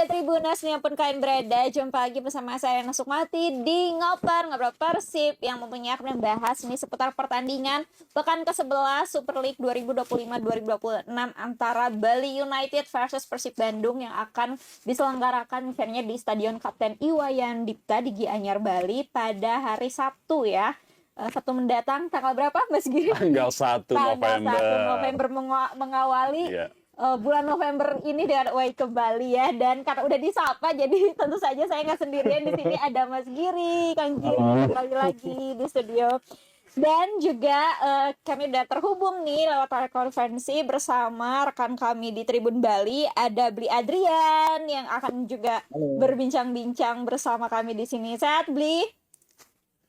Sobat Tribuners pun kalian berada, jumpa lagi bersama saya Yana Sukmati di Ngobrol Persib yang mempunyai akan membahas ini seputar pertandingan pekan ke-11 Super League 2025-2026 antara Bali United versus Persib Bandung yang akan diselenggarakan misalnya di Stadion Kapten Iwayan Dipta di Gianyar, Bali pada hari Sabtu ya. Sabtu mendatang tanggal berapa Mas Giri? Tanggal 1 November. 1 November mengawali bulan November ini dengan away ke Bali ya. Dan karena udah disapa jadi tentu saja saya nggak sendirian di sini, ada Mas Giri, Kang Giri lagi di studio. Dan juga kami udah terhubung nih lewat telekonferensi bersama rekan kami di Tribun Bali, ada Bli Adrian yang akan juga berbincang-bincang bersama kami di sini. Sehat Bli?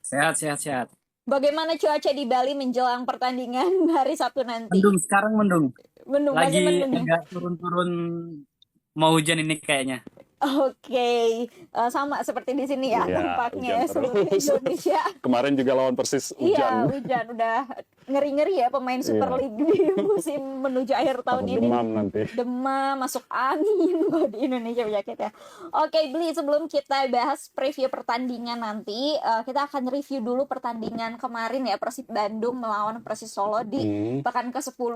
Sehat. Bagaimana cuaca di Bali menjelang pertandingan hari Sabtu nanti? Sekarang mendung. masih Lagi mendung ya? agak turun-turun, mau hujan ini kayaknya. Oke, sama seperti di sini ya, tampaknya seluruh Indonesia. Kemarin juga lawan Persis hujan. Iya, hujan udah ngeri-ngeri ya pemain Super League di musim menuju akhir tahun ini. Demam nanti. Demam, masuk angin kok di Indonesia penyakit ya. Oke, Bli, sebelum kita bahas preview pertandingan nanti, kita akan review dulu pertandingan kemarin ya, Persib Bandung melawan Persis Solo di pekan ke-10.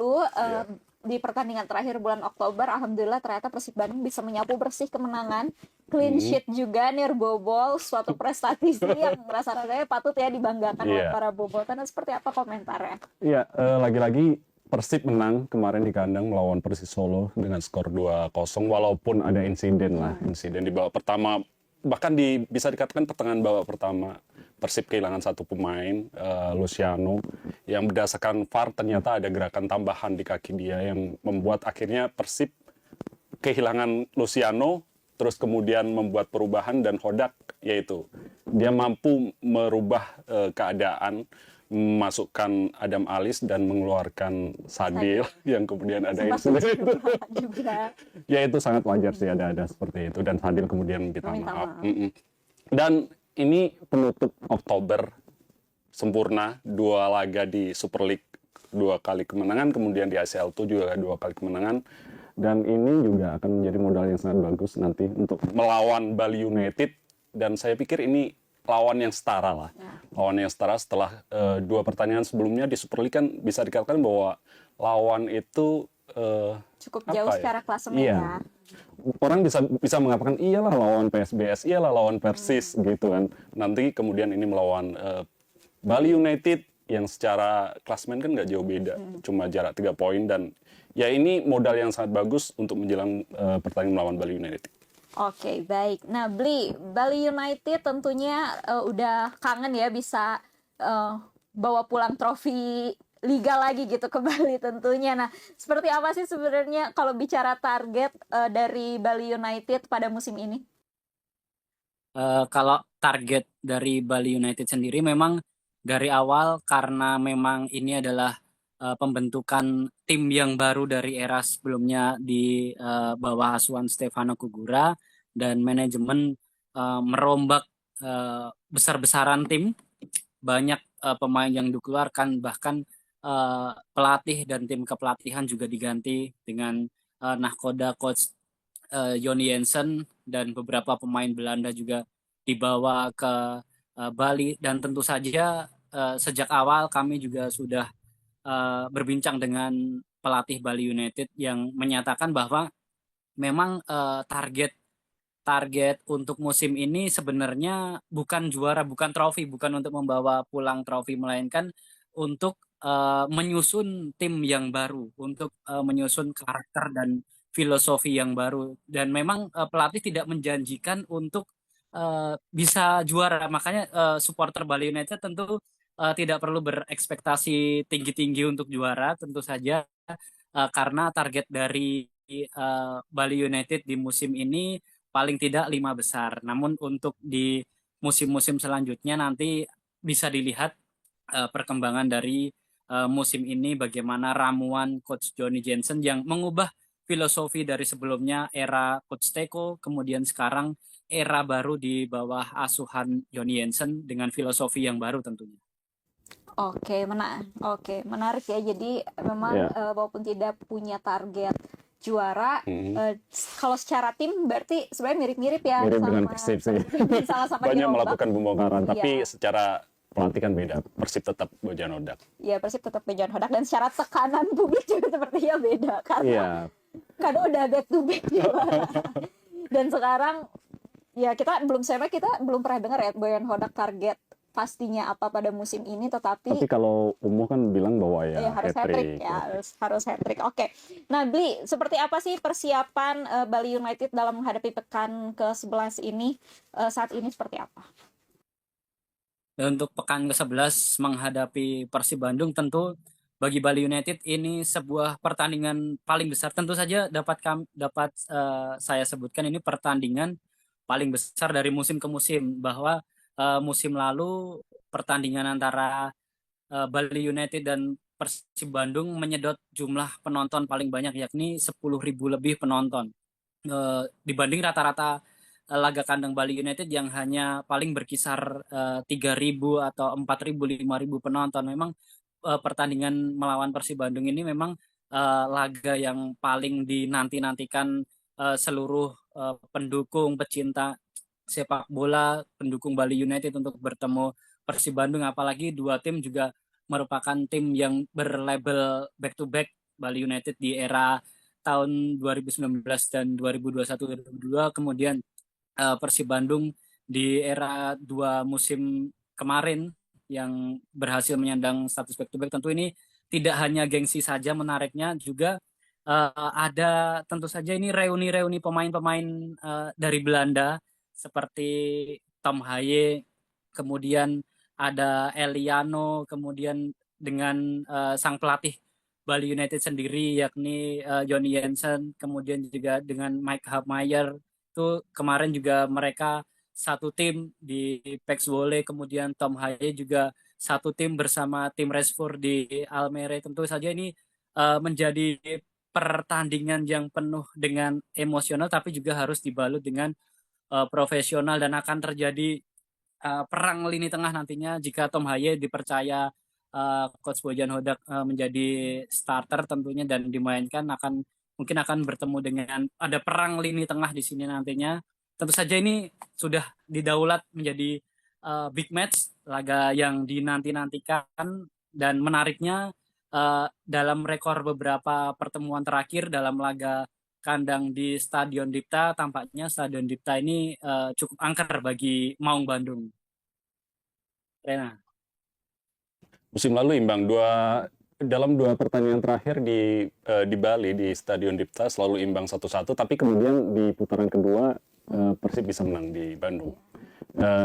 Di pertandingan terakhir bulan Oktober, alhamdulillah ternyata Persib Bandung bisa menyapu bersih kemenangan, clean sheet juga, nirbobol, suatu prestasi yang rasa-rasanya patut ya dibanggakan oleh para bobotan. Seperti apa komentarnya? Iya, lagi-lagi Persib menang kemarin di kandang melawan Persis Solo dengan skor 2-0 walaupun ada insiden di babak pertama, bahkan bisa dikatakan pertengahan babak pertama Persib kehilangan satu pemain, Luciano, yang berdasarkan VAR ternyata ada gerakan tambahan di kaki dia yang membuat akhirnya Persib kehilangan Luciano, terus kemudian membuat perubahan dan Hodak, yaitu dia mampu merubah keadaan, memasukkan Adam Alis dan mengeluarkan Sadil yang kemudian ada insiden juga. Ya itu sangat wajar sih ada seperti itu, dan Sadil kemudian minta maaf. Dan ini penutup Oktober sempurna, 2 laga di Super League, 2 kali kemenangan, kemudian di ACL itu juga 2 kali kemenangan, dan ini juga akan menjadi modal yang sangat bagus nanti untuk melawan Bali United, dan saya pikir ini lawan yang setara lah. Lawan yang setara setelah 2 pertandingan sebelumnya di Super League, kan bisa dikatakan bahwa lawan itu cukup jauh secara klasemen ya. Orang bisa mengatakan iyalah lawan PSBS, iyalah lawan Persis gitu kan. Nanti kemudian ini melawan Bali United yang secara klasemen kan nggak jauh beda, cuma jarak 3 poin, dan ya ini modal yang sangat bagus untuk menjelang pertandingan melawan Bali United. Oke, baik. Nah, Bali United tentunya udah kangen ya bisa bawa pulang trofi Liga lagi gitu ke Bali tentunya. Nah, seperti apa sih sebenarnya kalau bicara target dari Bali United pada musim ini? Kalau target dari Bali United sendiri memang dari awal, karena memang ini adalah pembentukan tim yang baru dari era sebelumnya di bawah asuhan Stefano Cugura, dan manajemen merombak besar-besaran tim, banyak pemain yang dikeluarkan, bahkan pelatih dan tim kepelatihan juga diganti dengan nahkoda coach Joni Jensen, dan beberapa pemain Belanda juga dibawa ke Bali. Dan tentu saja sejak awal kami juga sudah berbincang dengan pelatih Bali United yang menyatakan bahwa memang target untuk musim ini sebenarnya bukan juara, bukan trofi, bukan untuk membawa pulang trofi, melainkan untuk menyusun tim yang baru, untuk menyusun karakter dan filosofi yang baru. Dan memang pelatih tidak menjanjikan untuk bisa juara, makanya supporter Bali United tentu tidak perlu berekspektasi tinggi-tinggi untuk juara, tentu saja karena target dari Bali United di musim ini paling tidak 5 besar. Namun untuk di musim-musim selanjutnya nanti bisa dilihat perkembangan dari musim ini, bagaimana ramuan coach Joni Jensen yang mengubah filosofi dari sebelumnya era coach Teko, kemudian sekarang era baru di bawah asuhan Joni Jensen dengan filosofi yang baru tentunya. Oke, menarik ya. Jadi memang walaupun tidak punya target juara. Kalau secara tim berarti sebenarnya mirip-mirip ya Mirip dengan sama Persib sih. sama-sama Banyak diombak. melakukan pembongkaran, tapi Iya. secara pelantikan beda. Persib tetap Bojan Hodak. Ya Persib tetap Bojan Hodak, dan secara tekanan publik juga sepertinya beda karena Iya. udah back to back juara. Dan sekarang ya kita belum pernah dengar ya Bojan Hodak target pastinya apa pada musim ini, Tapi tetapi kalau Umuh kan bilang bahwa ya harus hat-trick hat-trick. ya, harus hat-trick. Oke. Nah, Bli, seperti apa sih persiapan Bali United dalam menghadapi pekan ke-11 ini? Saat ini seperti apa? Untuk pekan ke-11 menghadapi Persib Bandung, tentu bagi Bali United ini sebuah pertandingan paling besar. Tentu saja dapat saya sebutkan ini pertandingan paling besar dari musim ke musim, bahwa musim lalu pertandingan antara Bali United dan Persib Bandung menyedot jumlah penonton paling banyak, yakni 10.000 lebih penonton. Dibanding rata-rata laga kandang Bali United yang hanya paling berkisar 3.000 atau 4.000, 5.000 penonton. Memang pertandingan melawan Persib Bandung ini memang laga yang paling dinanti-nantikan seluruh pendukung, pecinta sepak bola, pendukung Bali United untuk bertemu Persib Bandung. Apalagi dua tim juga merupakan tim yang berlabel back to back Bali United di era tahun 2019 dan 2021-2022, kemudian Persib Bandung di era 2 musim kemarin yang berhasil menyandang status back to back. Tentu ini tidak hanya gengsi saja menariknya, juga ada tentu saja ini reuni-reuni pemain-pemain dari Belanda seperti Tom Haye, kemudian ada Eliano, kemudian dengan sang pelatih Bali United sendiri yakni Johnny Jensen, kemudian juga dengan Mike Hapmeyer. Itu kemarin juga mereka satu tim di PEX Zwolle, kemudian Tom Haye juga satu tim bersama tim Resfour di Almere. Tentu saja ini menjadi pertandingan yang penuh dengan emosional, tapi juga harus dibalut dengan profesional, dan akan terjadi perang lini tengah nantinya jika Tom Haye dipercaya Coach Bojan Hodak menjadi starter tentunya dan dimainkan, mungkin akan bertemu dengan ada perang lini tengah di sini nantinya. Tentu saja ini sudah didaulat menjadi big match, laga yang dinanti-nantikan, dan menariknya dalam rekor beberapa pertemuan terakhir dalam laga kandang di Stadion Dipta, tampaknya Stadion Dipta ini cukup angker bagi Maung Bandung. Rena. Musim lalu imbang dalam 2 pertandingan terakhir di Bali di Stadion Dipta selalu imbang 1-1, tapi kemudian di putaran kedua Persib bisa menang di Bandung.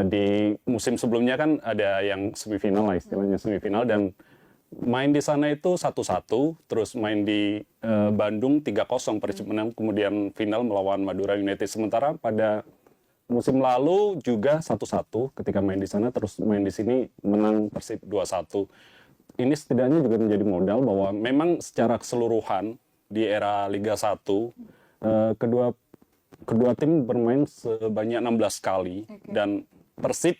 Di musim sebelumnya kan ada yang semifinal lah, istilahnya semifinal, dan main di sana itu 1-1, terus main di Bandung 3-0 Persib menang, kemudian final melawan Madura United. Sementara pada musim lalu juga 1-1 ketika main di sana, terus main di sini menang Persib 2-1. Ini setidaknya juga menjadi modal bahwa memang secara keseluruhan di era Liga 1 kedua tim bermain sebanyak 16 kali, dan Persib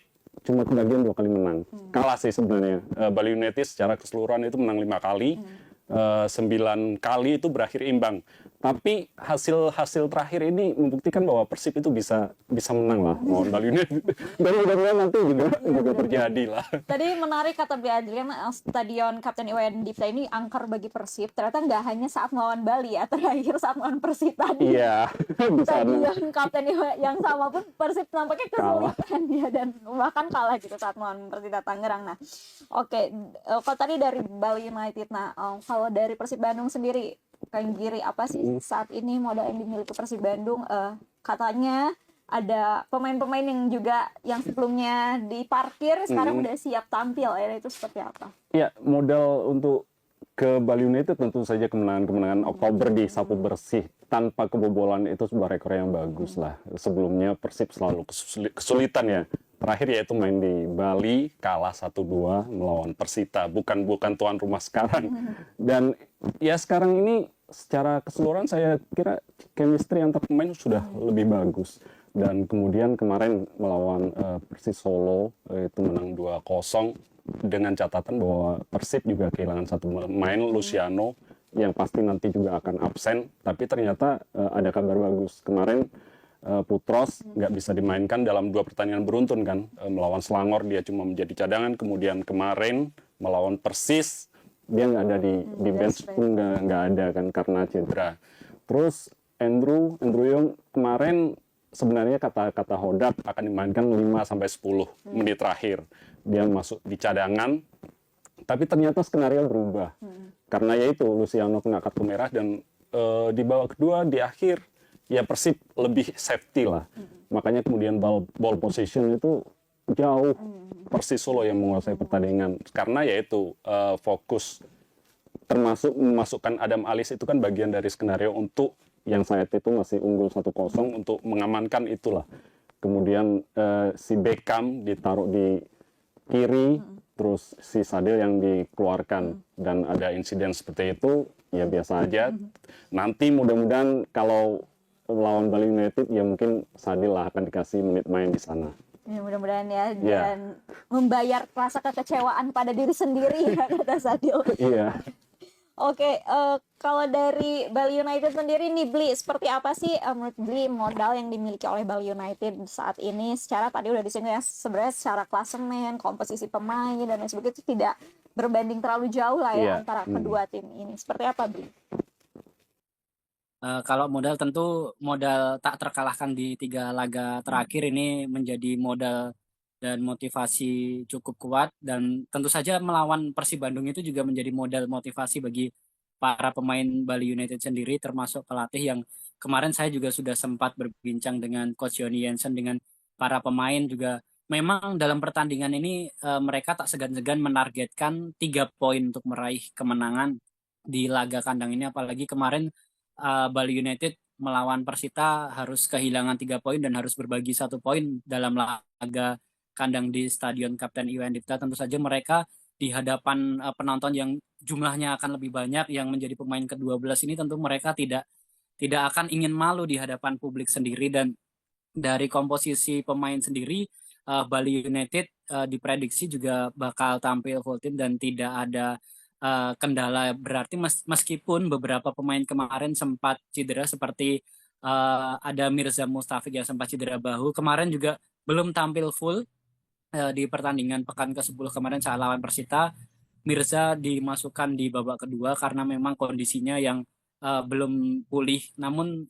cuma kebagian 2 kali menang. Kalah sih sebenarnya. Bali United secara keseluruhan itu menang 5 kali, 9 kali itu berakhir imbang. Tapi hasil terakhir ini membuktikan bahwa Persib itu bisa menang lah melawan Bali United. Dan mudah-mudahan nanti juga terjadi lah. Tadi menarik kata Bli Adrian, Stadion Kapten Iwayan Dipta ini angker bagi Persib. Ternyata nggak hanya saat melawan Bali ya, terakhir saat melawan Persib tadi. Iya, di sana. Stadion Kapten Iwayan yang sama pun Persib nampaknya kesulitan ya, dan bahkan kalah gitu saat melawan Persita Tangerang. Nah, oke. Kalau tadi dari Bali United, nah kalau dari Persib Bandung sendiri, Kang Giri, apa sih saat ini modal yang dimiliki Persib Bandung? Katanya ada pemain-pemain yang sebelumnya diparkir sekarang udah siap tampil, ya itu seperti apa? Ya, modal untuk ke Bali United tentu saja kemenangan Oktober di sapu bersih tanpa kebobolan itu sebuah rekor yang bagus lah. Sebelumnya Persib selalu kesulitan ya. Terakhir yaitu main di Bali, kalah 1-2 melawan Persita, bukan tuan rumah sekarang. Dan ya sekarang ini secara keseluruhan saya kira chemistry antar pemain sudah lebih bagus. Dan kemudian kemarin melawan Persis Solo itu menang 2-0 dengan catatan bahwa Persib juga kehilangan satu pemain, Luciano, yang pasti nanti juga akan absen, tapi ternyata ada kabar bagus. Kemarin Putros nggak bisa dimainkan dalam 2 pertandingan beruntun kan. Melawan Selangor dia cuma menjadi cadangan, kemudian kemarin melawan Persis dia nggak ada di bench pun nggak ada kan karena cedera. Terus Andrew Yong kemarin sebenarnya kata Hodak akan dimainkan 5-10 menit terakhir. Dia masuk di cadangan, tapi ternyata skenario berubah. Karena yaitu Luciano kena kartu merah dan di babak kedua di akhir ya Persib lebih safety lah. Makanya kemudian ball position itu jauh Persis Solo yang menguasai pertandingan. Karena yaitu fokus termasuk memasukkan Adam Alis itu kan bagian dari skenario untuk yang saat itu masih unggul 1-0 untuk mengamankan itulah. Kemudian si Beckham ditaruh di kiri, terus si Sadil yang dikeluarkan dan ada insiden seperti itu ya biasa aja. Nanti mudah-mudahan kalau lawan Bali United ya mungkin Sadil lah akan dikasih menit main di sana. Ya, mudah-mudahan ya dan membayar rasa kekecewaan pada diri sendiri ya kata Sadil. Iya. Oke, kalau dari Bali United sendiri nih Bli, seperti apa sih menurut Bli modal yang dimiliki oleh Bali United saat ini? Secara tadi udah disinggung ya, sebenarnya secara klasemen, komposisi pemain dan lain sebagainya itu tidak berbanding terlalu jauh lah ya antara kedua tim ini. Seperti apa Bli? Kalau modal tentu modal tak terkalahkan di 3 laga terakhir ini menjadi modal dan motivasi cukup kuat, dan tentu saja melawan Persib Bandung itu juga menjadi modal motivasi bagi para pemain Bali United sendiri, termasuk pelatih yang kemarin saya juga sudah sempat berbincang dengan Coach Joni Jensen, dengan para pemain juga. Memang dalam pertandingan ini mereka tak segan-segan menargetkan 3 poin untuk meraih kemenangan di laga kandang ini, apalagi kemarin Bali United melawan Persita harus kehilangan 3 poin dan harus berbagi 1 poin dalam laga kandang di Stadion Kapten Iwan Dipta. Tentu saja mereka di hadapan penonton yang jumlahnya akan lebih banyak, yang menjadi pemain ke-12 ini, tentu mereka tidak akan ingin malu di hadapan publik sendiri. Dan dari komposisi pemain sendiri, Bali United diprediksi juga bakal tampil full tim dan tidak ada kendala berarti, meskipun beberapa pemain kemarin sempat cedera, seperti ada Mirza Mustafik yang sempat cedera bahu kemarin, juga belum tampil full di pertandingan pekan ke-10 kemarin saat lawan Persita. Mirza dimasukkan di babak kedua karena memang kondisinya yang belum pulih. Namun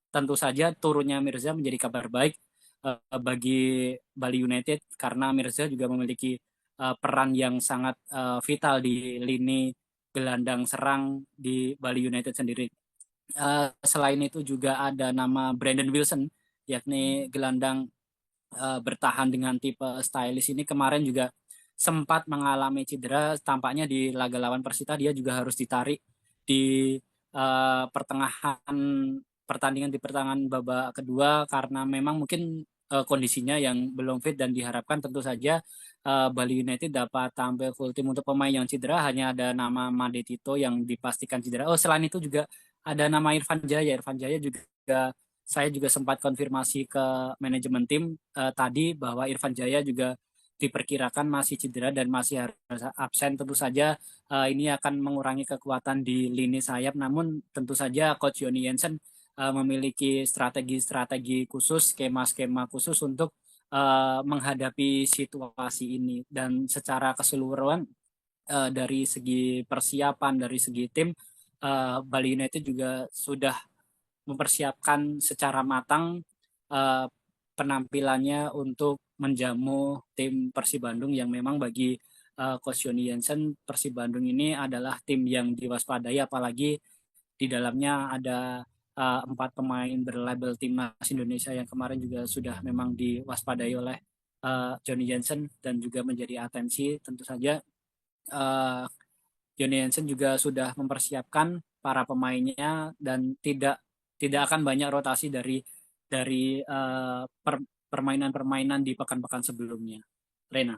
tentu saja turunnya Mirza menjadi kabar baik bagi Bali United, karena Mirza juga memiliki peran yang sangat vital di lini gelandang serang di Bali United sendiri. Selain itu juga ada nama Brandon Wilson, yakni gelandang bertahan dengan tipe stylish ini, kemarin juga sempat mengalami cedera. Tampaknya di laga lawan Persita dia juga harus ditarik di pertengahan babak kedua karena memang mungkin kondisinya yang belum fit, dan diharapkan tentu saja Bali United dapat tampil full tim. Untuk pemain yang cedera hanya ada nama Made Tito yang dipastikan cedera. Selain itu juga ada nama Irfan Jaya. Irfan Jaya juga saya juga sempat konfirmasi ke manajemen tim tadi bahwa Irfan Jaya juga diperkirakan masih cedera dan masih harus absen. Tentu saja ini akan mengurangi kekuatan di lini sayap. Namun tentu saja Coach Joni Jensen memiliki strategi khusus, skema khusus untuk menghadapi situasi ini. Dan secara keseluruhan dari segi persiapan, dari segi tim, Bali United juga sudah mempersiapkan secara matang penampilannya untuk menjamu tim Persib Bandung, yang memang bagi Coach Joni Jensen, Persib Bandung ini adalah tim yang diwaspadai, apalagi di dalamnya ada 4 pemain berlabel timnas Indonesia yang kemarin juga sudah memang diwaspadai oleh Joni Jensen dan juga menjadi atensi. Tentu saja Joni Jensen juga sudah mempersiapkan para pemainnya dan tidak akan banyak rotasi dari permainan-permainan di pekan-pekan sebelumnya. Rena.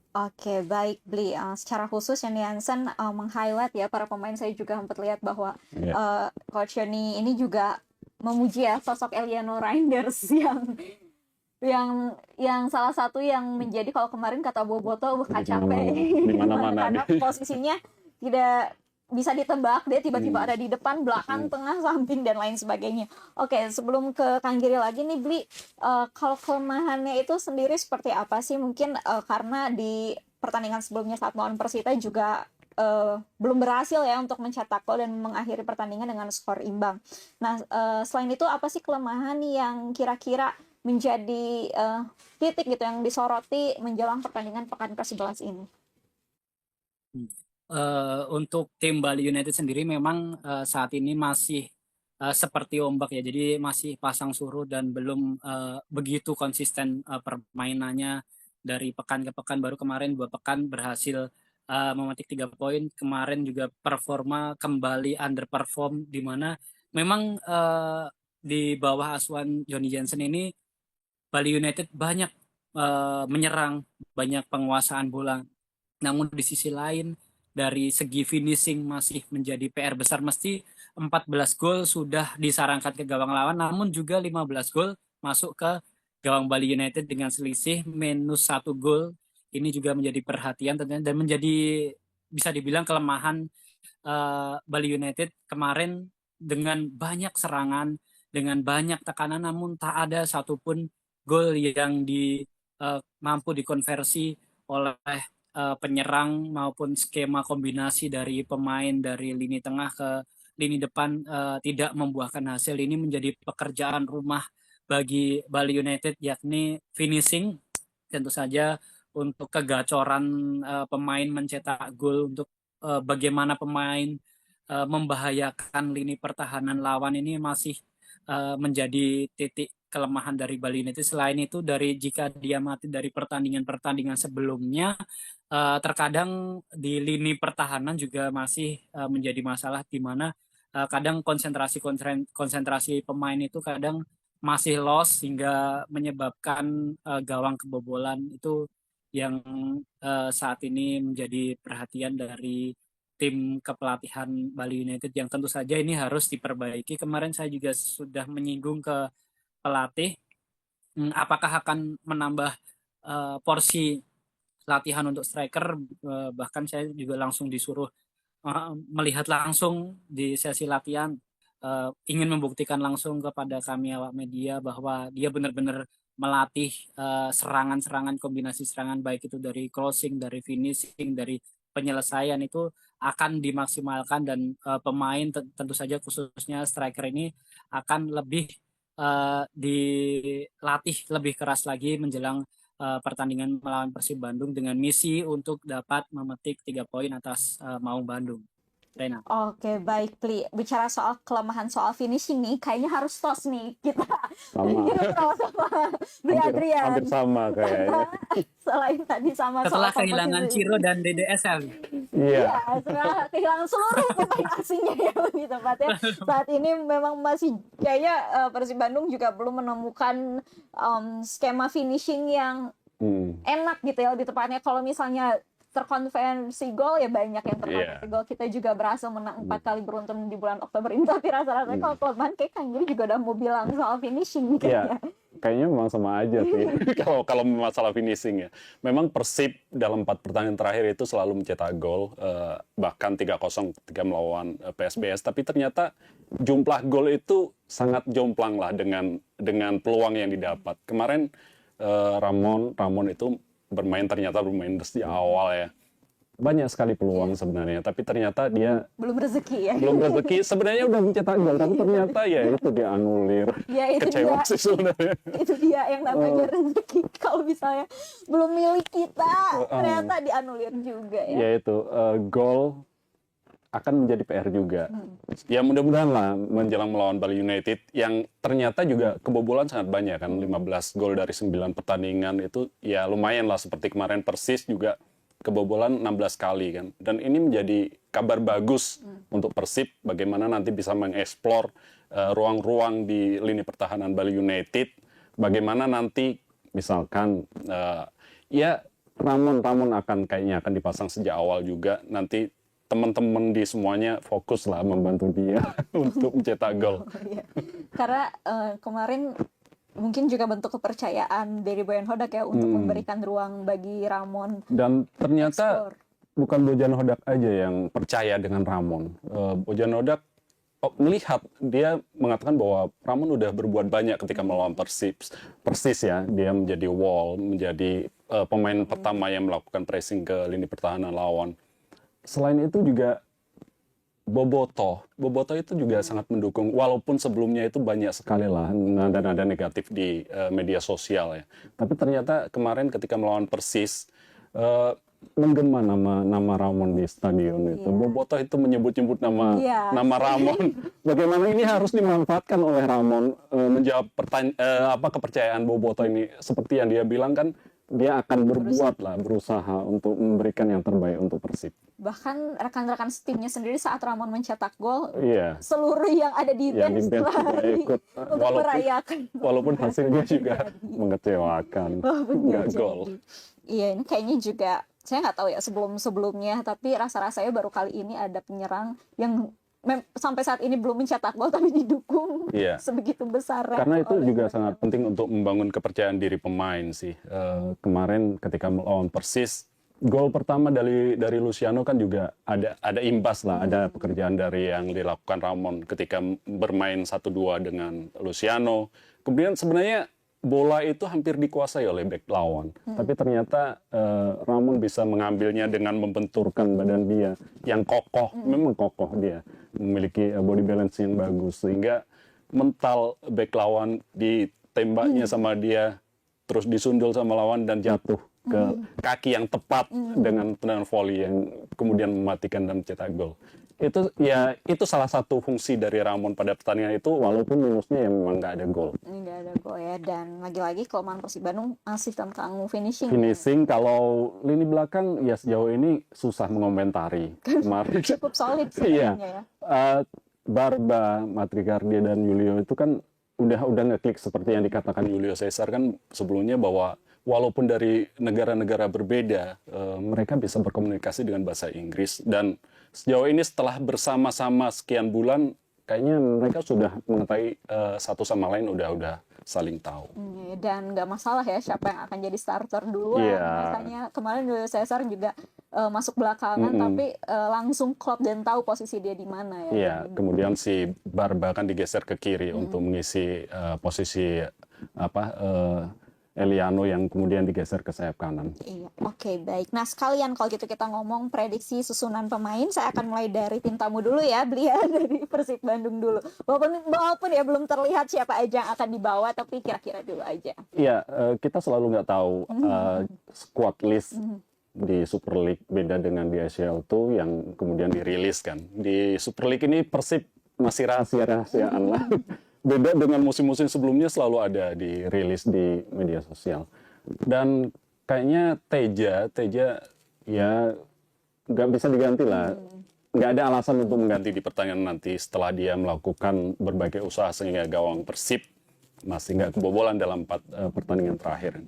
Oke, baik Bli. Secara khusus Joni Jensen meng-highlight ya para pemain. Saya juga sempat lihat bahwa Coach Joni ini juga memuji ya sosok Eliano Reinders yang salah satu yang menjadi, kalau kemarin kata Boboto capek di mana-mana karena posisinya bisa ditebak dia tiba-tiba ada di depan, belakang, tengah, samping dan lain sebagainya. Oke, sebelum ke Kang Giri lagi nih Bli, kalau kelemahannya itu sendiri seperti apa sih? Mungkin karena di pertandingan sebelumnya saat melawan Persita juga belum berhasil ya untuk mencetak gol dan mengakhiri pertandingan dengan skor imbang. Nah, selain itu apa sih kelemahan yang kira-kira menjadi titik gitu yang disoroti menjelang pertandingan pekan ke-11 ini? Untuk tim Bali United sendiri memang saat ini masih seperti ombak ya, jadi masih pasang surut dan belum begitu konsisten permainannya dari pekan ke pekan. Baru kemarin 2 pekan berhasil memetik 3 poin. Kemarin juga performa kembali underperform, di mana memang di bawah asuhan Johnny Jensen ini Bali United banyak menyerang, banyak penguasaan bola. Namun di sisi lain dari segi finishing masih menjadi PR besar. Mesti 14 gol sudah disarankan ke gawang lawan, namun juga 15 gol masuk ke gawang Bali United dengan selisih -1 gol. Ini juga menjadi perhatian tentunya dan menjadi bisa dibilang kelemahan Bali United kemarin, dengan banyak serangan, dengan banyak tekanan, namun tak ada satupun gol yang mampu dikonversi oleh penyerang maupun skema kombinasi dari pemain dari lini tengah ke lini depan tidak membuahkan hasil. Ini menjadi pekerjaan rumah bagi Bali United, yakni finishing tentu saja, untuk kegacoran pemain mencetak gol, untuk bagaimana pemain membahayakan lini pertahanan lawan, ini masih menjadi titik kelemahan dari Bali United. Selain itu, jika dia mati dari pertandingan-pertandingan sebelumnya, terkadang di lini pertahanan juga masih menjadi masalah, di mana kadang konsentrasi pemain itu kadang masih lost hingga menyebabkan gawang kebobolan. Itu yang saat ini menjadi perhatian dari tim kepelatihan Bali United, yang tentu saja ini harus diperbaiki. Kemarin saya juga sudah menyinggung ke pelatih, apakah akan menambah porsi latihan untuk striker. Bahkan saya juga langsung disuruh melihat langsung di sesi latihan, ingin membuktikan langsung kepada kami awak media bahwa dia benar-benar melatih serangan-serangan, kombinasi serangan, baik itu dari crossing, dari finishing, dari penyelesaian, itu akan dimaksimalkan. Dan pemain tentu saja khususnya striker ini akan lebih dilatih lebih keras lagi menjelang pertandingan melawan Persib Bandung, dengan misi untuk dapat memetik 3 poin atas Maung Bandung. Rena. Oke, baik, Pli. Bicara soal kelemahan soal finishing nih, kayaknya harus tos nih kita. Sama. Sama Bli hampir Adrian. sama kayaknya. Selain tadi sama Setelah soal kehilangan komposisi. Ciro dan DDSL. Iya. Setelah kehilangan seluruh pemain asingnya ya, lebih tepatnya. Saat ini memang masih kayaknya Persib Bandung juga belum menemukan skema finishing yang enak gitu ya, lebih tepatnya. Kalau misalnya terkonversi gol ya banyak yang terkonversi gol. Kita juga berhasil menang 4 kali beruntun di bulan Oktober ini. Tapi rasa-rasanya kalau kelemahan kayak Kang Giri juga udah mau bilang soal finishing kayaknya. Kayaknya memang sama aja sih kalau masalah finishing ya. Memang Persib dalam 4 pertandingan terakhir itu selalu mencetak gol, bahkan 3-0 ketika melawan PSBS. Tapi ternyata jumlah gol itu sangat jomplang lah dengan peluang yang didapat. Kemarin Ramon itu ternyata bermain dari awal ya. Banyak sekali peluang sebenarnya, tapi ternyata dia belum rezeki ya. Belum rezeki, sebenarnya udah mencetak gol, tapi ternyata ya itu dianulir. Ya, itu kecewa dia, sih sebenarnya. Itu dia yang namanya rezeki. Kalau misalnya belum milik kita, ternyata dianulir juga ya. Ya itu, gol akan menjadi PR juga. Ya mudah-mudahan lah menjelang melawan Bali United, yang ternyata juga kebobolan sangat banyak kan, 15 gol dari 9 pertandingan itu ya lumayan lah. Seperti kemarin Persis juga kebobolan 16 kali kan. Dan ini menjadi kabar bagus untuk Persib, bagaimana nanti bisa mengeksplor ruang-ruang di lini pertahanan Bali United. Bagaimana nanti misalkan ya Ramon kayaknya akan dipasang sejak awal juga. Nanti teman-teman di semuanya fokus lah membantu dia untuk mencetak gol. Karena kemarin mungkin juga bentuk kepercayaan dari Boyan Hodak ya untuk memberikan ruang bagi Ramon. Dan ternyata bukan Bojan Hodak aja yang percaya dengan Ramon. Bojan Hodak melihat, dia mengatakan bahwa Ramon udah berbuat banyak ketika melawan Persis ya. Dia menjadi wall, menjadi pemain pertama yang melakukan pressing ke lini pertahanan lawan. Selain itu juga Boboto itu juga sangat mendukung, walaupun sebelumnya itu banyak sekali lah nada-nada negatif di media sosial ya. Tapi ternyata kemarin ketika melawan Persis, menggema nama Ramon di stadion itu. Boboto itu menyebut-nyebut nama Ramon. Bagaimana ini harus dimanfaatkan oleh Ramon menjawab kepercayaan Boboto ini. Seperti yang dia bilang kan, dia akan berusaha untuk memberikan yang terbaik untuk Persib. Bahkan rekan-rekan timnya sendiri saat Ramon mencetak gol, Iya. seluruh yang ada di bench lari ikut, untuk merayakan. Walaupun hasilnya juga mengecewakan, nggak gol. Iya, ini kayaknya juga, saya nggak tahu ya sebelum-sebelumnya, tapi rasa-rasanya baru kali ini ada penyerang yang sampai saat ini belum mencetak gol tapi didukung sebegitu besar. Karena itu juga sangat penting untuk membangun kepercayaan diri pemain sih. Kemarin ketika melawan Persis, gol pertama dari Luciano kan juga ada imbas lah, ada pekerjaan dari yang dilakukan Ramon ketika bermain 1-2 dengan Luciano. Kemudian sebenarnya bola itu hampir dikuasai oleh bek lawan, tapi ternyata Ramon bisa mengambilnya dengan membenturkan badan dia yang kokoh, memang kokoh dia, memiliki body balance yang bagus, sehingga mental bek lawan ditembaknya sama dia, terus disundul sama lawan dan jatuh ke kaki yang tepat dengan tendangan volley yang kemudian mematikan dan mencetak gol. Itu salah satu fungsi dari Ramon pada pertandingan itu, walaupun minusnya ya memang nggak ada gol. Nggak ada gol ya, dan lagi-lagi kelemahan Persib Bandung masih tentang finishing. Kalau lini belakang ya sejauh ini susah mengomentari. Kemarin cukup solid sebenarnya ya. Barba, Matrikardia dan Julio itu kan udah ngeklik seperti yang dikatakan Julio Cesar kan sebelumnya, bahwa walaupun dari negara-negara berbeda, mereka bisa berkomunikasi dengan bahasa Inggris, dan sejauh ini setelah bersama-sama sekian bulan, kayaknya mereka sudah mengetahui satu sama lain, udah saling tahu. Dan nggak masalah ya siapa yang akan jadi starter duluan. Makanya kemarin Julio Cesar juga masuk belakangan, tapi langsung klop dan tahu posisi dia di mana ya. Iya, kemudian si Barba kan digeser ke kiri untuk mengisi posisi Eliano yang kemudian digeser ke sayap kanan. Iya, oke, baik. Nah, sekalian kalau gitu kita ngomong prediksi susunan pemain, saya akan mulai dari tim tamu dulu ya, beli ya, dari Persib Bandung dulu. Walaupun ya belum terlihat siapa aja yang akan dibawa, tapi kira-kira dulu aja. Iya, kita selalu nggak tahu squad list di Super League, beda dengan di ACL tuh yang kemudian dirilis kan. Di Super League ini Persib masih rahasia-rahasiaan lah. Beda dengan musim-musim sebelumnya, selalu ada dirilis di media sosial. Dan kayaknya Teja ya nggak bisa diganti lah. Nggak ada alasan untuk mengganti di pertandingan nanti setelah dia melakukan berbagai usaha sehingga gawang Persib masih nggak kebobolan dalam 4 pertandingan terakhir.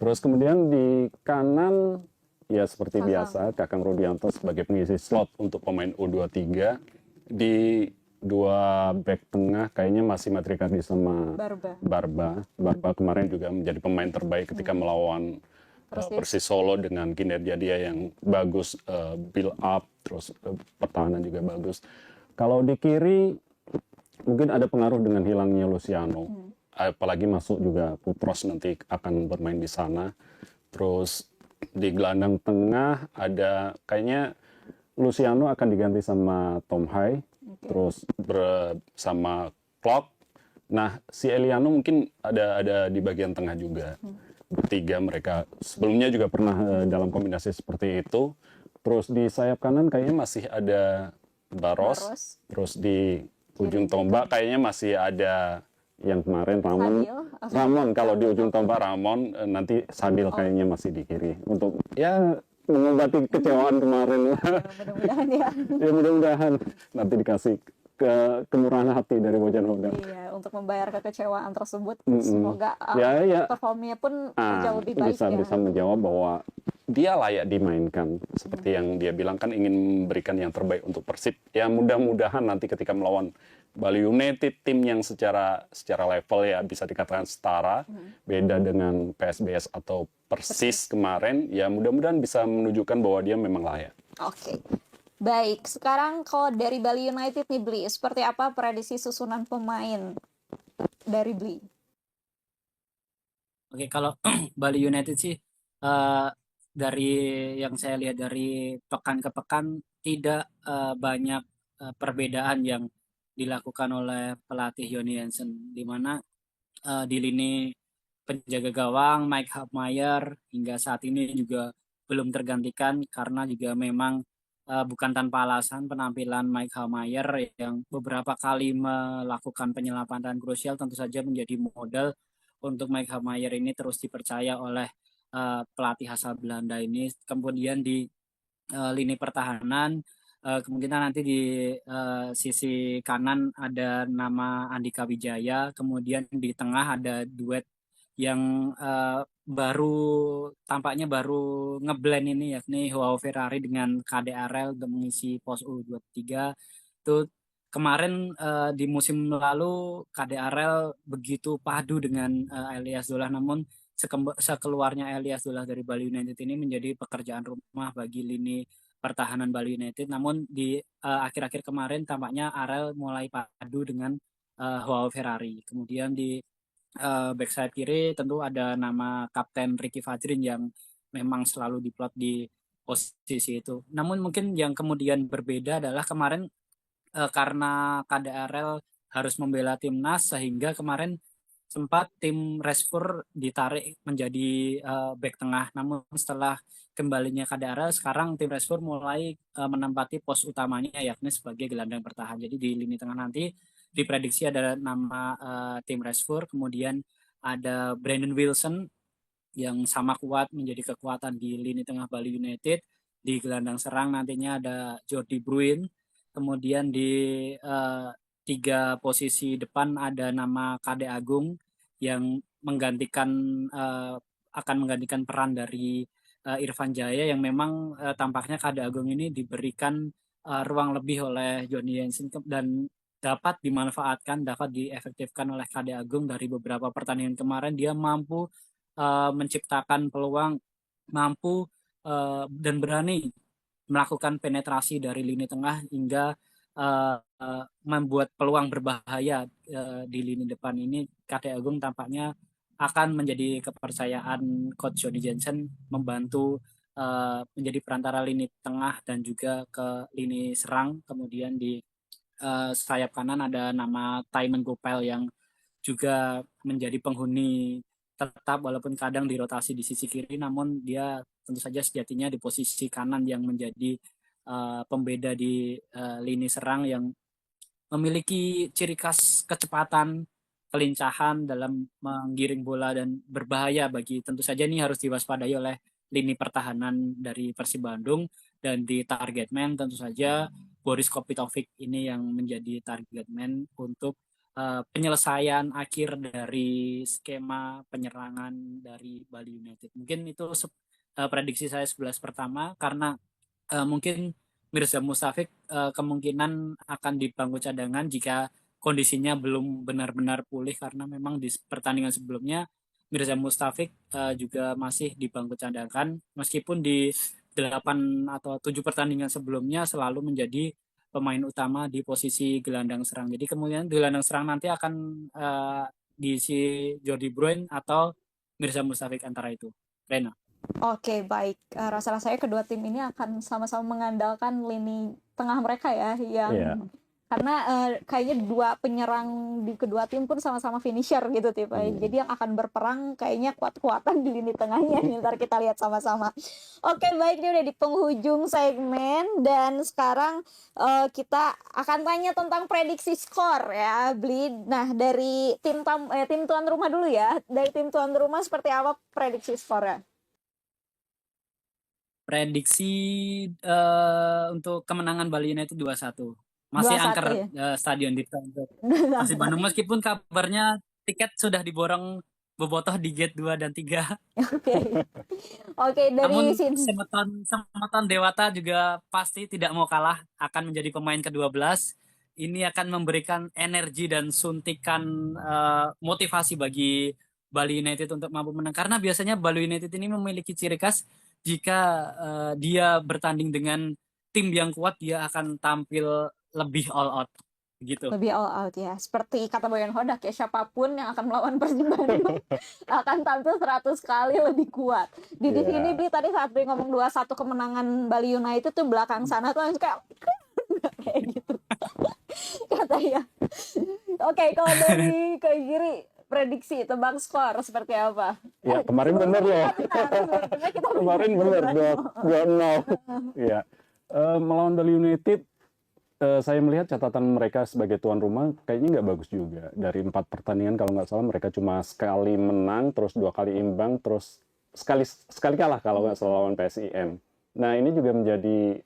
Terus kemudian di kanan ya seperti biasa Kakang Rudianto sebagai pengisi slot untuk pemain U23. Di 2 back tengah kayaknya masih Matrikardi sama Barba. Barba kemarin juga menjadi pemain terbaik ketika melawan Persis Solo dengan kinerja dia yang bagus, build up, terus pertahanan juga bagus. Kalau di kiri mungkin ada pengaruh dengan hilangnya Luciano, apalagi masuk juga Putros nanti akan bermain di sana. Terus di gelandang tengah ada kayaknya Luciano akan diganti sama Tom Hai. Terus bersama Klopp. Nah, si Eliano mungkin ada di bagian tengah juga. Bertiga mereka sebelumnya juga pernah dalam kombinasi seperti itu. Terus di sayap kanan kayaknya masih ada Baros. Terus di ujung tombak kayaknya masih ada yang kemarin Ramon. Kalau di ujung tombak Ramon, nanti Sadil kayaknya masih di kiri. Untuk ya mengobati kecewaan kemarin. Mudah-mudahan ya. Ya mudah-mudahan nanti dikasih kemurahan hati dari Bojan Hodak. Iya, untuk membayar kekecewaan tersebut. Semoga performnya pun jauh lebih baik bisa menjawab bahwa dia layak dimainkan. Seperti yang dia bilang kan ingin memberikan yang terbaik untuk Persib. Ya mudah-mudahan nanti ketika melawan Bali United, tim yang secara level ya bisa dikatakan setara, beda dengan PSBS atau Persis kemarin, ya mudah-mudahan bisa menunjukkan bahwa dia memang layak. Oke. Baik, sekarang kalau dari Bali United nih Bli, seperti apa prediksi susunan pemain dari Bli? Oke, kalau Bali United sih dari yang saya lihat dari pekan ke pekan tidak banyak perbedaan yang dilakukan oleh pelatih Joni Jensen, di mana di lini penjaga gawang Mike Hapmeyer hingga saat ini juga belum tergantikan karena juga memang bukan tanpa alasan penampilan Mike Hapmeyer yang beberapa kali melakukan penyelamatan krusial tentu saja menjadi modal untuk Mike Hapmeyer ini terus dipercaya oleh pelatih asal Belanda ini. Kemudian di lini pertahanan kemungkinan nanti di sisi kanan ada nama Andika Wijaya, kemudian di tengah ada duet yang tampaknya baru ngeblend ini yakni Joao Ferrari dengan KDRL untuk mengisi pos U23. Itu kemarin di musim lalu KDRL begitu padu dengan Elias Dolah, namun sekeluarnya Elias Dolah dari Bali United ini menjadi pekerjaan rumah bagi lini pertahanan Bali United. Namun di akhir-akhir kemarin tampaknya Arel mulai padu dengan Joao Ferrari. Kemudian di back sayap kiri tentu ada nama Kapten Ricky Fajrin yang memang selalu diplot di posisi itu. Namun mungkin yang kemudian berbeda adalah kemarin karena KDRL harus membela timnas sehingga kemarin sempat tim Resfur ditarik menjadi back tengah. Namun setelah kembalinya KDRL sekarang tim Resfur mulai menempati pos utamanya yakni sebagai gelandang bertahan. Jadi di lini tengah nanti diprediksi ada nama tim Resfur, kemudian ada Brandon Wilson yang sama kuat menjadi kekuatan di lini tengah Bali United. Di gelandang serang nantinya ada Jordi Bruin. Kemudian di tiga posisi depan ada nama Kade Agung yang akan menggantikan peran dari Irfan Jaya yang memang tampaknya Kade Agung ini diberikan ruang lebih oleh Johnny Jensen dan dapat dimanfaatkan, dapat diefektifkan oleh Kade Agung. Dari beberapa pertandingan kemarin dia mampu menciptakan peluang, mampu dan berani melakukan penetrasi dari lini tengah hingga membuat peluang berbahaya di lini depan ini. Kade Agung tampaknya akan menjadi kepercayaan coach Johnny Jensen membantu menjadi perantara lini tengah dan juga ke lini serang. Kemudian di sayap kanan ada nama Taimen Gopel yang juga menjadi penghuni tetap walaupun kadang dirotasi di sisi kiri, namun dia tentu saja sejatinya di posisi kanan yang menjadi pembeda di lini serang yang memiliki ciri khas kecepatan, kelincahan dalam menggiring bola dan berbahaya bagi tentu saja ini harus diwaspadai oleh lini pertahanan dari Persib Bandung. Dan di target man tentu saja Boris Kopitovic ini yang menjadi target man untuk penyelesaian akhir dari skema penyerangan dari Bali United. Mungkin itu prediksi saya 11 pertama karena mungkin Mirza Mustafik kemungkinan akan di bangku cadangan jika kondisinya belum benar-benar pulih karena memang di pertandingan sebelumnya Mirza Mustafik juga masih di bangku cadangan meskipun di 8 atau 7 pertandingan sebelumnya selalu menjadi pemain utama di posisi gelandang serang. Jadi kemudian di gelandang serang nanti akan diisi Jordi Bruin atau Mirza Mustafik antara itu. Rena. Oke, baik. Rasa-rasanya kedua tim ini akan sama-sama mengandalkan lini tengah mereka ya, yang Iya. karena kayaknya dua penyerang di kedua tim pun sama-sama finisher gitu tipe. Jadi yang akan berperang kayaknya kuat-kuatan di lini tengahnya. Ntar kita lihat sama-sama. Oke, baik, ini udah di penghujung segmen dan sekarang kita akan tanya tentang prediksi skor ya, Bli. Nah, dari tim tuan rumah dulu ya. Dari tim tuan rumah seperti apa prediksi skornya? Prediksi untuk kemenangan Bali United 2-1. Masih 2-1 angker ya. stadion di Persib Bandung meskipun kabarnya tiket sudah diborong bobotoh di gate 2 dan 3. Oke. Oke, dari Namun sini. Semeton Dewata juga pasti tidak mau kalah, akan menjadi pemain ke-12. Ini akan memberikan energi dan suntikan motivasi bagi Bali United untuk mampu menang. Karena biasanya Bali United ini memiliki ciri khas jika dia bertanding dengan tim yang kuat dia akan tampil lebih all out gitu. Lebih all out ya. Seperti kata Boyan Hodak ya, siapapun yang akan melawan Persib Bandung akan tampil 100 kali lebih kuat. Di Iya. sini Bli tadi saat Bli ngomong 2-1 kemenangan Bali United tuh belakang sana tuh langsung kayak gitu. Katanya. Oke, kalau dari Kak Giri prediksi tebak skor seperti apa? Ya kemarin bener loh. Sebenarnya kita Kemarin bener 2-0. Iya. Melawan Bali United, saya melihat catatan mereka sebagai tuan rumah kayaknya nggak bagus juga. Dari 4 pertandingan kalau nggak salah mereka cuma sekali menang, terus 2 kali imbang, terus sekali kalah kalau nggak salah lawan PSIM. Nah ini juga menjadi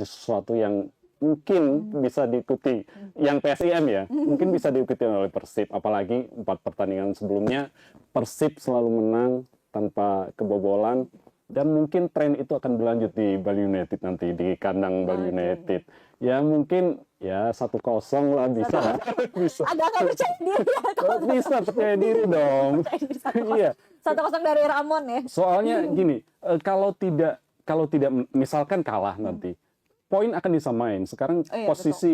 sesuatu yang mungkin bisa diikuti, yang PSIM ya, mungkin bisa diikuti oleh Persib. Apalagi 4 pertandingan sebelumnya Persib selalu menang tanpa kebobolan. Dan mungkin tren itu akan berlanjut di Bali United nanti, di kandang Bali United. Ya mungkin ya 1-0 lah bisa. Bisa. agak nggak percaya diri ya kalau Bisa percaya diri dong. percaya diri 1-0. Iya. 1-0 dari Ramon ya. Soalnya gini, kalau tidak misalkan kalah nanti, poin akan disamain. Sekarang Oh iya,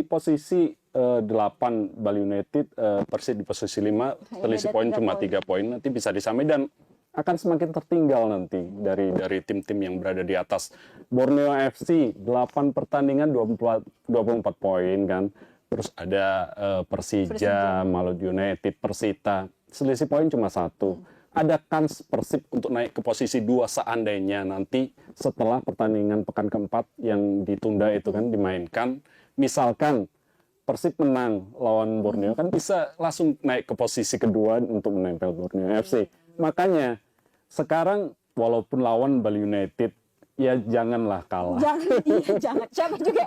posisi 8 Bali United, Persib di posisi 5, selisih beda poin 3 cuma poin. 3 poin, nanti bisa disamain dan akan semakin tertinggal nanti dari tim-tim yang berada di atas. Borneo FC 8 pertandingan 24 poin kan. Terus ada Persija, Maluku United, Persita, selisih poin cuma 1. Ada kans Persib untuk naik ke posisi 2 seandainya nanti setelah pertandingan pekan keempat yang ditunda itu kan dimainkan. Misalkan Persib menang lawan Borneo kan bisa langsung naik ke posisi kedua untuk menempel Borneo FC. Makanya sekarang walaupun lawan Bali United ya janganlah kalah. Jangan siapa juga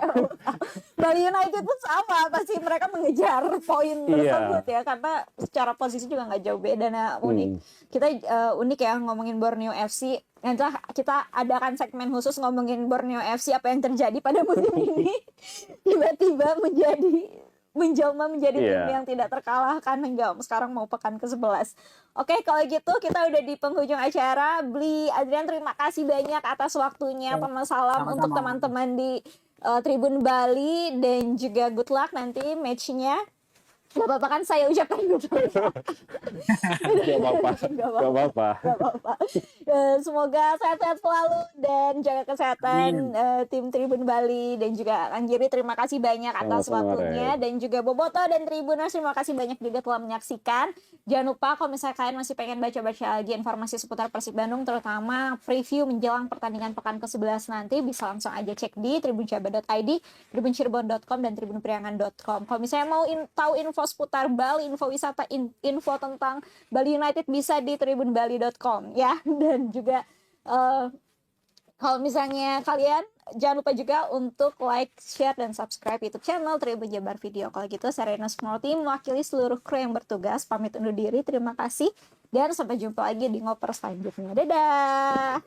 Bali United pun sama, pasti mereka mengejar poin tersebut ya, karena secara posisi juga nggak jauh beda. Nah unik kita unik ya ngomongin Borneo FC. Nanti kita adakan segmen khusus ngomongin Borneo FC, apa yang terjadi pada musim ini tiba-tiba menjelma menjadi tim yang tidak terkalahkan hingga sekarang mau pekan ke-11. Oke, kalau gitu kita udah di penghujung acara. Bli, Adrian, terima kasih banyak atas waktunya. Salam untuk teman-teman di Tribun Bali dan juga good luck nanti match-nya. Gak apa-apa kan saya ucapkan good luck. Gak apa-apa. Semoga sehat-sehat selalu dan jaga kesehatan tim Tribun Bali dan juga Kang Giri, terima kasih banyak atas waktunya. Dan juga Boboto dan Tribuners, terima kasih banyak juga telah menyaksikan. Jangan lupa kalau misalnya kalian masih pengen baca-baca lagi informasi seputar Persib Bandung, terutama preview menjelang pertandingan pekan ke-11 nanti, bisa langsung aja cek di tribunjabar.id, tribuncirebon.com, dan tribunpriangan.com. Kalau misalnya mau tahu info seputar Bali, info wisata, info tentang Bali United, bisa di tribunbali.com ya. Dan juga kalau misalnya kalian jangan lupa juga untuk like, share, dan subscribe YouTube channel Tribun Jabar Video. Kalau gitu saya Rena Small Team mewakili seluruh kru yang bertugas pamit undur diri. Terima kasih dan sampai jumpa lagi di ngoper selanjutnya. Dadah.